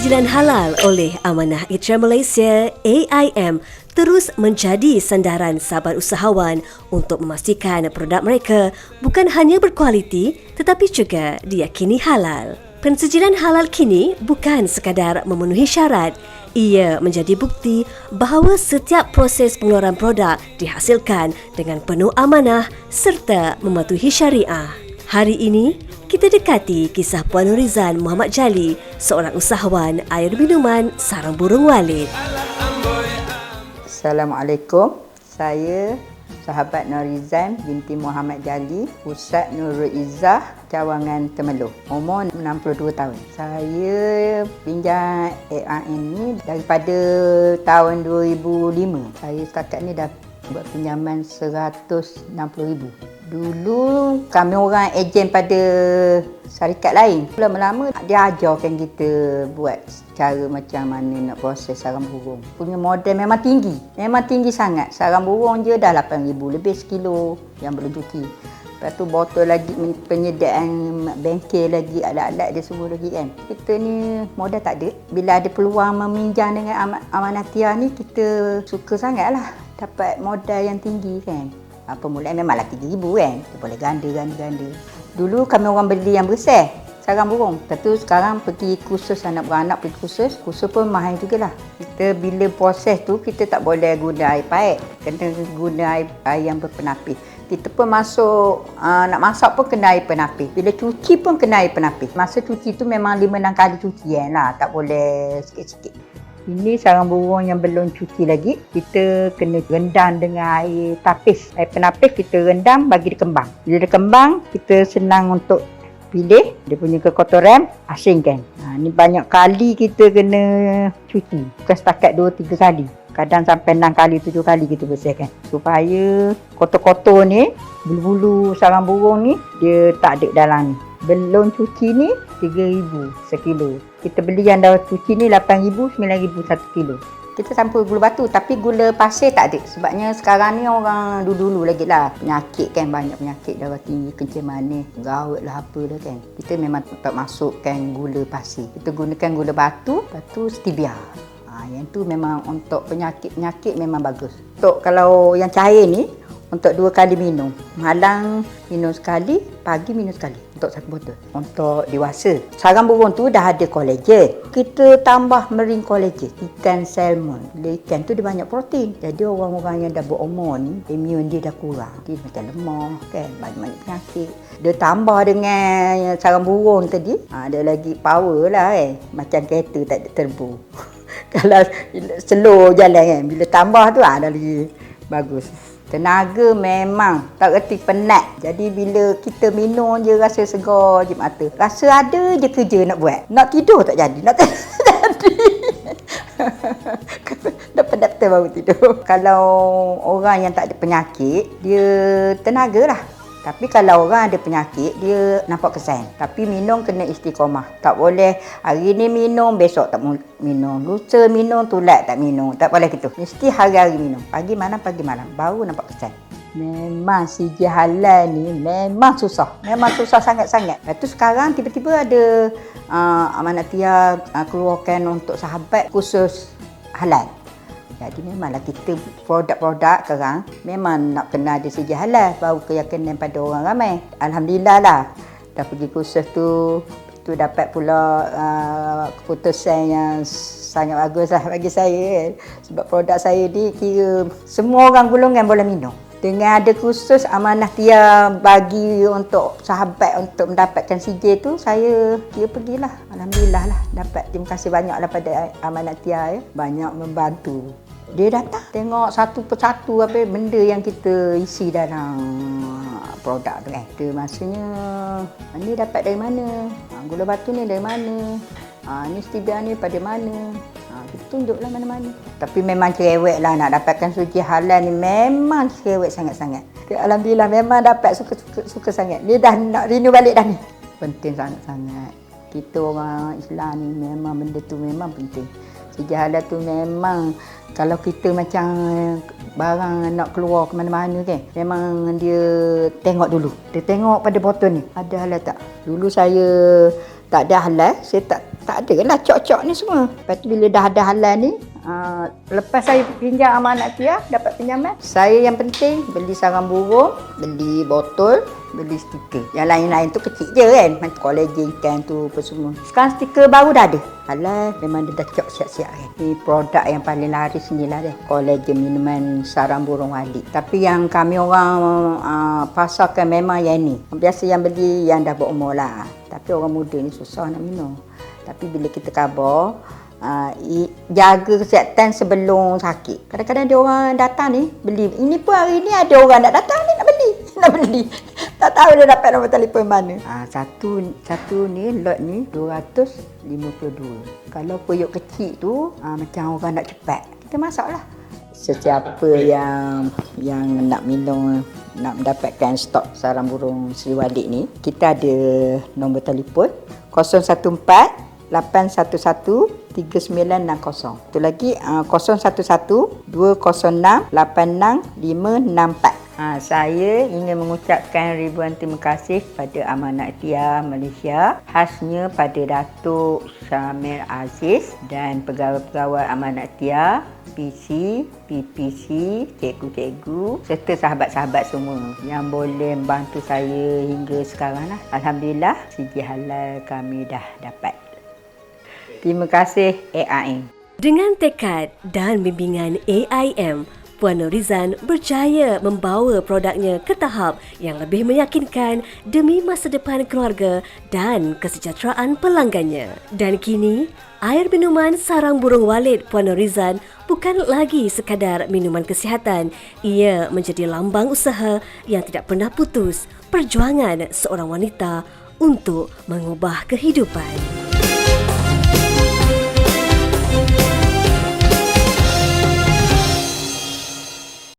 Pensujian halal oleh Amanah Itra Malaysia AIM terus menjadi sandaran sabar usahawan untuk memastikan produk mereka bukan hanya berkualiti tetapi juga diyakini halal. Pensujian halal kini bukan sekadar memenuhi syarat, ia menjadi bukti bahawa setiap proses pengeluaran produk dihasilkan dengan penuh amanah serta mematuhi syariah. Hari ini, kita dekati kisah Puan Nurizan Muhammad Jali, seorang usahawan air minuman sarang burung Walid. Assalamualaikum. Saya sahabat Nurizan binti Muhammad Jali, Pusat Nurul Izzah, Cawangan Temerloh. Umur 62 tahun. Saya pinjam AIM ni daripada tahun 2005. Saya setakat ni dah buat pinjaman RM160,000. Dulu kami orang ejen pada syarikat lain. Lama-lama dia ajarkan kita buat cara macam mana nak proses sarang burung. Punya modal memang tinggi. Memang tinggi sangat. Sarang burung je dah RM8,000 lebih sekilo yang boleh cuci. Lepas tu botol lagi, penyediaan bengkel lagi, alat-alat dia semua lagi kan. Kita ni modal tak ada. Bila ada peluang meminjam dengan Amanatia ni, kita suka sangat lah dapat modal yang tinggi kan. Permulaan memanglah RM3,000 kan. Kita boleh ganda. Dulu kami orang beli yang besar, sarang burung. Lepas tu sekarang pergi kursus, anak beranak pergi kursus. Kursus pun mahal jugalah. Kita bila proses tu, kita tak boleh guna air paik. Kena guna air yang berpenapis. Kita pun masuk, nak masak pun kena air penapis. Bila cuci pun kena air penapis. Masa cuci tu memang 5-6 kali cucian lah. Tak boleh sikit-sikit. Ini sarang burung yang belum cuci lagi. Kita kena rendam dengan air tapis. Air penapis kita rendam bagi dia kembang. Bila dia kembang, kita senang untuk pilih dia punya kekotoran, asingkan. Ni banyak kali kita kena cuci. Bukan setakat 2-3 kali. Kadang sampai 6 kali, 7 kali kita bersihkan. Supaya kotor-kotor ni, bulu-bulu sarang burung ni, dia tak ada dalam ni. Belum cuci ni, RM3,000 sekilo. Kita beli yang dah cuci ni RM8,000, RM9,000 1 kilo. Kita campur gula batu, tapi gula pasir tak ada. Sebabnya sekarang ni orang dulu-dulu lagi lah. Penyakit kan, banyak penyakit, darah tinggi, kencing manis, gout lah apa dah kan. Kita memang tak masukkan gula pasir. Kita gunakan gula batu, lepas tu stevia. Yang tu memang untuk penyakit-penyakit memang bagus. Untuk kalau yang cair ni, untuk 2 kali minum. Malam minum sekali, pagi minum sekali. Untuk 1 botol. Untuk dewasa. Sarang burung tu dah ada kolagen. Kita tambah marine kolagen. Ikan salmon. Ikan tu dia banyak protein. Jadi orang-orang yang dah berumur ni, imun dia dah kurang. Dia macam lemah kan. Banyak-banyak penyakit. Dia tambah dengan sarang burung tadi. Dia lagi power lah kan. Macam kereta tak ada turbo. Kalau slow jalan kan. Bila tambah tu dah lagi bagus. Tenaga memang tak reti penat. Jadi bila kita minum je rasa segar je mata. Rasa ada je kerja nak buat. Nak tidur tak jadi. Nak tidur tak jadi. Dapat betul baru tidur. Kalau orang yang tak ada penyakit, dia tenaga lah. Tapi kalau orang ada penyakit, dia nampak kesan. Tapi minum kena istiqamah. Tak boleh hari ni minum, besok tak minum. Lusa minum, tulat tak minum. Tak boleh gitu. Mesti hari-hari minum. Pagi malam, baru nampak kesan. Memang sijil halal ni memang susah. Memang susah sangat-sangat. Lepas tu sekarang tiba-tiba ada Amanatia keluarkan untuk sahabat khusus halal. Jadi memanglah kita produk-produk sekarang memang nak kena ada sijil halal baru keyakinan pada orang ramai. Alhamdulillah lah. Dah pergi kursus tu dapat pula keputusan yang sangat bagus lah bagi saya. Sebab produk saya ni kira semua orang golongan boleh minum. Dengan ada kursus Amanatia bagi untuk sahabat untuk mendapatkan sijil tu, saya pergilah. Alhamdulillah lah dapat. Terima kasih banyaklah pada Amanatia Banyak membantu. Dia datang tengok satu persatu apa benda yang kita isi dalam produk tu kan. Dia maksudnya ni dapat dari mana? Gula batu ni dari mana? Ni stevia ni pada mana? Kita tunjuklah mana-mana. Tapi memang cerewet lah nak dapatkan suci halal ni. Memang cerewet sangat-sangat. Alhamdulillah memang dapat suka sangat. Dia dah nak renew balik dah ni. Penting sangat-sangat. Kita orang Islam ni memang benda tu memang penting. Suci halal tu memang kalau kita macam barang nak keluar ke mana-mana kan, memang dia tengok dulu. Dia tengok pada botol ni, ada halal tak? Dulu saya tak ada halal, saya tak ada lah cok-cok ni semua. Lepas tu bila dah ada halal ni, lepas saya pinjam amanat Tia, dapat pinjaman, saya yang penting beli sarang burung, beli botol, beli stiker. Yang lain-lain tu kecil je kan, macam collagen ikan tu apa semua. Sekarang stiker baru dah ada. Halal memang dia dah cok siap-siap kan. Ni produk yang paling laris ni lah dia. Collagen minuman sarang burung walik. Tapi yang kami orang pasarkan memang yang ni. Biasa yang beli yang dah berumur lah. Tapi orang muda ni susah nak minum. Tapi bila kita khabar, jaga kesihatan sebelum sakit. Kadang-kadang ada orang datang ni beli. Ini pun hari ni ada orang nak datang ni nak beli. Tak tahu dia dapat nombor telefon mana. Satu ni lot ni 252. Kalau periuk kecil tu macam orang nak cepat, kita masaklah. Sesiapa yang nak minum, nak mendapatkan stok sarang burung Sri Walik ni, kita ada nombor telefon 014 811 3960. Itu lagi 011 206 86564. Saya ingin mengucapkan ribuan terima kasih pada Amanat Tia Malaysia, khasnya pada Datuk Syamil Aziz dan pegawai-pegawai Amanat Tia, PC, PPC, cikgu-cikgu serta sahabat-sahabat semua yang boleh membantu saya hingga sekarang lah. Alhamdulillah, sigi halal kami dah dapat. Terima kasih AIM. Dengan tekad dan bimbingan AIM, Puan Norizan berjaya membawa produknya ke tahap yang lebih meyakinkan demi masa depan keluarga dan kesejahteraan pelanggannya. Dan kini, air minuman sarang burung Walid Puan Norizan bukan lagi sekadar minuman kesihatan. Ia menjadi lambang usaha yang tidak pernah putus, perjuangan seorang wanita untuk mengubah kehidupan.